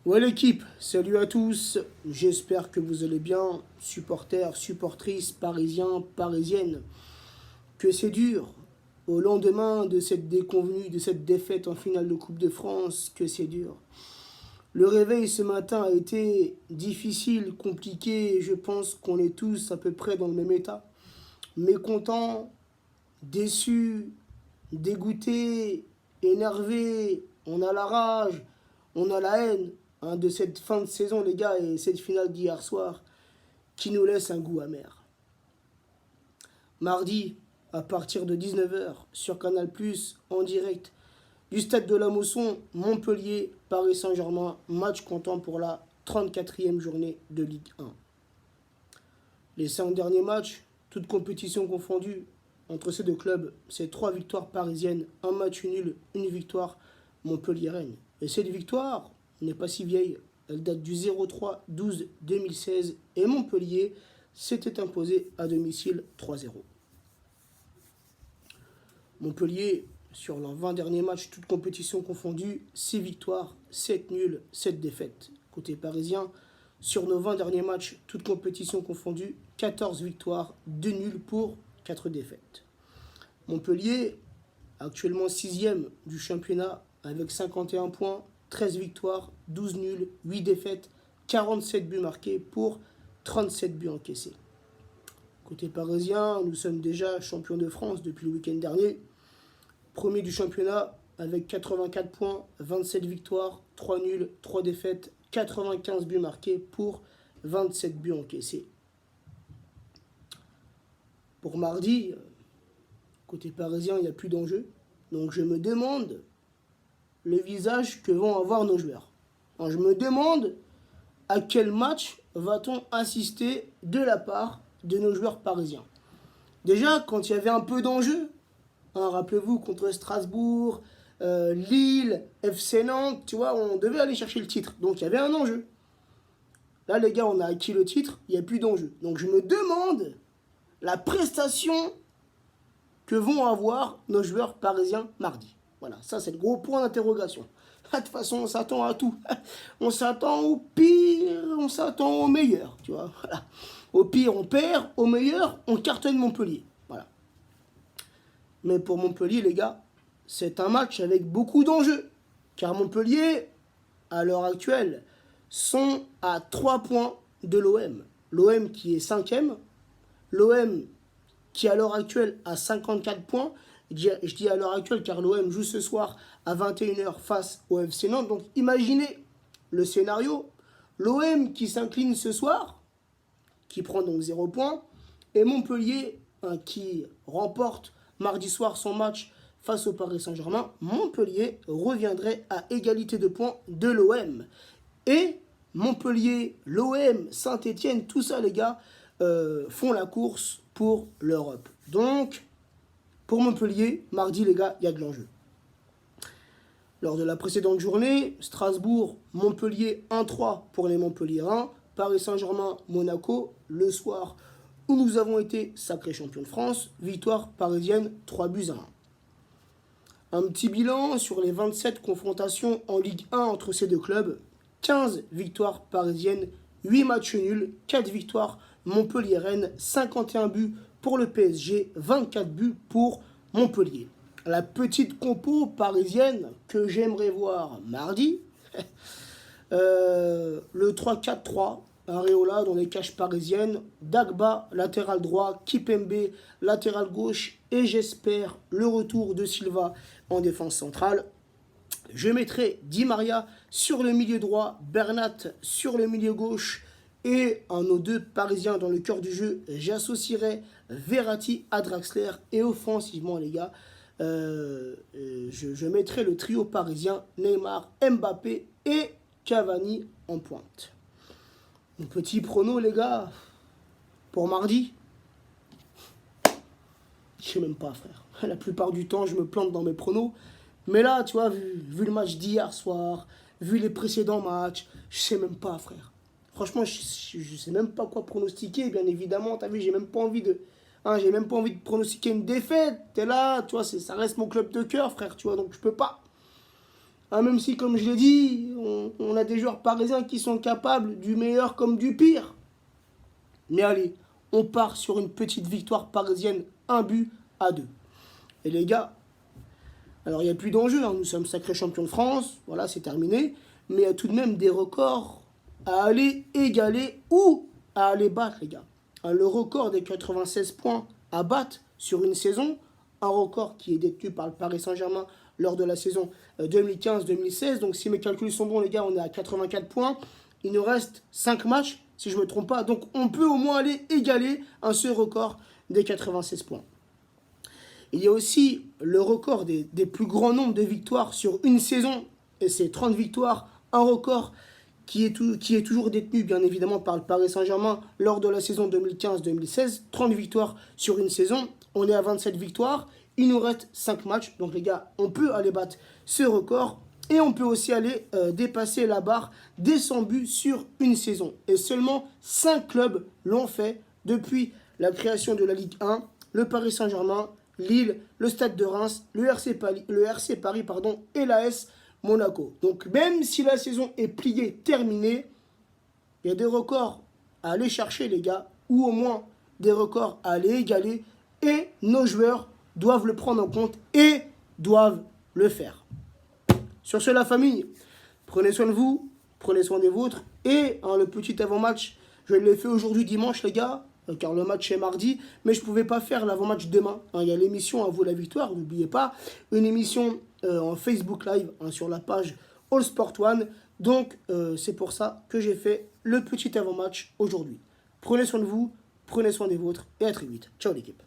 Ouais l'équipe, salut à tous, j'espère que vous allez bien, supporters, supportrices, parisiens, parisiennes, que c'est dur, au lendemain de cette déconvenue, de cette défaite en finale de Coupe de France, que c'est dur. Le réveil ce matin a été difficile, compliqué, et je pense qu'on est tous à peu près dans le même état. Mécontents, déçus, dégoûtés, énervés, on a la rage, on a la haine de cette fin de saison, les gars, et cette finale d'hier soir qui nous laisse un goût amer. Mardi, à partir de 19 h sur Canal+, en direct, du stade de la Mosson, Montpellier, Paris Saint-Germain, match comptant pour la 34e journée de Ligue 1. Les 5 derniers matchs, toutes compétitions confondues, entre ces deux clubs, c'est 3 victoires parisiennes, un match nul, une victoire Montpellier-Rennes. Et cette victoire n'est pas si vieille, elle date du 03-12-2016 et Montpellier s'était imposé à domicile 3-0. Montpellier, sur leurs 20 derniers matchs, toutes compétitions confondues, 6 victoires, 7 nuls, 7 défaites. Côté parisien, sur nos 20 derniers matchs, toutes compétitions confondues, 14 victoires, 2 nuls pour 4 défaites. Montpellier, actuellement 6e du championnat, avec 51 points, 13 victoires, 12 nuls, 8 défaites, 47 buts marqués pour 37 buts encaissés. Côté parisien, nous sommes déjà champions de France depuis le week-end dernier. Premier du championnat avec 84 points, 27 victoires, 3 nuls, 3 défaites, 95 buts marqués pour 27 buts encaissés. Pour mardi, côté parisien, il n'y a plus d'enjeu. Donc je me demande le visage que vont avoir nos joueurs. Alors, je me demande à quel match va-t-on assister de la part de nos joueurs parisiens. Déjà, quand il y avait un peu d'enjeu, rappelez-vous, contre Strasbourg, Lille, FC Nantes, tu vois, on devait aller chercher le titre. Donc il y avait un enjeu. Là, les gars, on a acquis le titre, il n'y a plus d'enjeu. Donc je me demande la prestation que vont avoir nos joueurs parisiens mardi. Voilà, ça c'est le gros point d'interrogation. De toute façon, on s'attend à tout. On s'attend au pire, on s'attend au meilleur, tu vois. Voilà. Au pire, on perd, au meilleur, on cartonne Montpellier. Voilà. Mais pour Montpellier, les gars, c'est un match avec beaucoup d'enjeux. Car Montpellier, à l'heure actuelle, sont à 3 points de l'OM. L'OM qui est 5e. L'OM qui, à l'heure actuelle, a 54 points. Je dis à l'heure actuelle car l'OM joue ce soir à 21 h face au FC Nantes. Donc imaginez le scénario. L'OM qui s'incline ce soir, qui prend donc 0 points, et Montpellier qui remporte mardi soir son match face au Paris Saint-Germain. Montpellier reviendrait à égalité de points de l'OM. Et Montpellier, l'OM, Saint-Etienne, tout ça les gars, font la course pour l'Europe. Donc, pour Montpellier, mardi les gars, il y a de l'enjeu. Lors de la précédente journée, Strasbourg, Montpellier 1-3 pour les Montpelliérains, Paris Saint-Germain, Monaco, le soir où nous avons été sacrés champions de France, victoire parisienne 3-1. Un petit bilan sur les 27 confrontations en Ligue 1 entre ces deux clubs, 15 victoires parisiennes, 8 matchs nuls, 4 victoires Montpellier-Rennes, 51 buts pour le PSG, 24 buts pour Montpellier. La petite compo parisienne que j'aimerais voir mardi, le 3-4-3, Areola dans les cages parisiennes, Dagba, latéral droit, Kipembe, latéral gauche, et j'espère le retour de Silva en défense centrale. Je mettrai Di Maria sur le milieu droit, Bernat sur le milieu gauche, et un ou deux parisiens dans le cœur du jeu, j'associerai Verratti à Draxler, et offensivement les gars, je mettrai le trio parisien, Neymar, Mbappé et Cavani en pointe. Mon petit prono les gars, pour mardi, je sais même pas frère. La plupart du temps je me plante dans mes pronos, mais là tu vois, vu le match d'hier soir, vu les précédents matchs, je sais même pas frère. Franchement, je sais même pas quoi pronostiquer, bien évidemment. T'as vu, j'ai même pas envie de pronostiquer une défaite. T'es là, tu vois, ça reste mon club de cœur, frère, tu vois, donc je peux pas. Hein, même si, comme je l'ai dit, on a des joueurs parisiens qui sont capables du meilleur comme du pire. Mais allez, on part sur une petite victoire parisienne, 1-2. Et les gars, alors il n'y a plus d'enjeu, hein, nous sommes sacrés champions de France, voilà, c'est terminé. Mais il y a tout de même des records à aller égaler ou à aller battre, les gars. Hein, le record des 96 points à battre sur une saison, un record qui est détenu par le Paris Saint-Germain lors de la saison 2015-2016. Donc si mes calculs sont bons, les gars, on est à 84 points. Il nous reste 5 matchs, si je ne me trompe pas. Donc on peut au moins aller égaler ce record des 96 points. Il y a aussi le record des plus grands nombres de victoires sur une saison. Et c'est 30 victoires, un record qui est toujours détenu, bien évidemment, par le Paris Saint-Germain lors de la saison 2015-2016. 30 victoires sur une saison. On est à 27 victoires. Il nous reste 5 matchs. Donc, les gars, on peut aller battre ce record. Et on peut aussi aller dépasser la barre des 100 buts sur une saison. Et seulement 5 clubs l'ont fait depuis la création de la Ligue 1. Le Paris Saint-Germain, Lille, le Stade de Reims, le RC Paris, et l'AS Monaco. Donc même si la saison est pliée, terminée, il y a des records à aller chercher, les gars, ou au moins des records à aller égaler, et nos joueurs doivent le prendre en compte et doivent le faire. Sur ce, la famille, prenez soin de vous, prenez soin des vôtres, et le petit avant-match, je l'ai fait aujourd'hui dimanche, les gars, car le match est mardi, mais je ne pouvais pas faire l'avant-match demain. Il y a l'émission À vous la victoire, n'oubliez pas, une émission en Facebook Live sur la page All Sport One. Donc, c'est pour ça que j'ai fait le petit avant-match aujourd'hui. Prenez soin de vous, prenez soin des vôtres, et à très vite. Ciao l'équipe.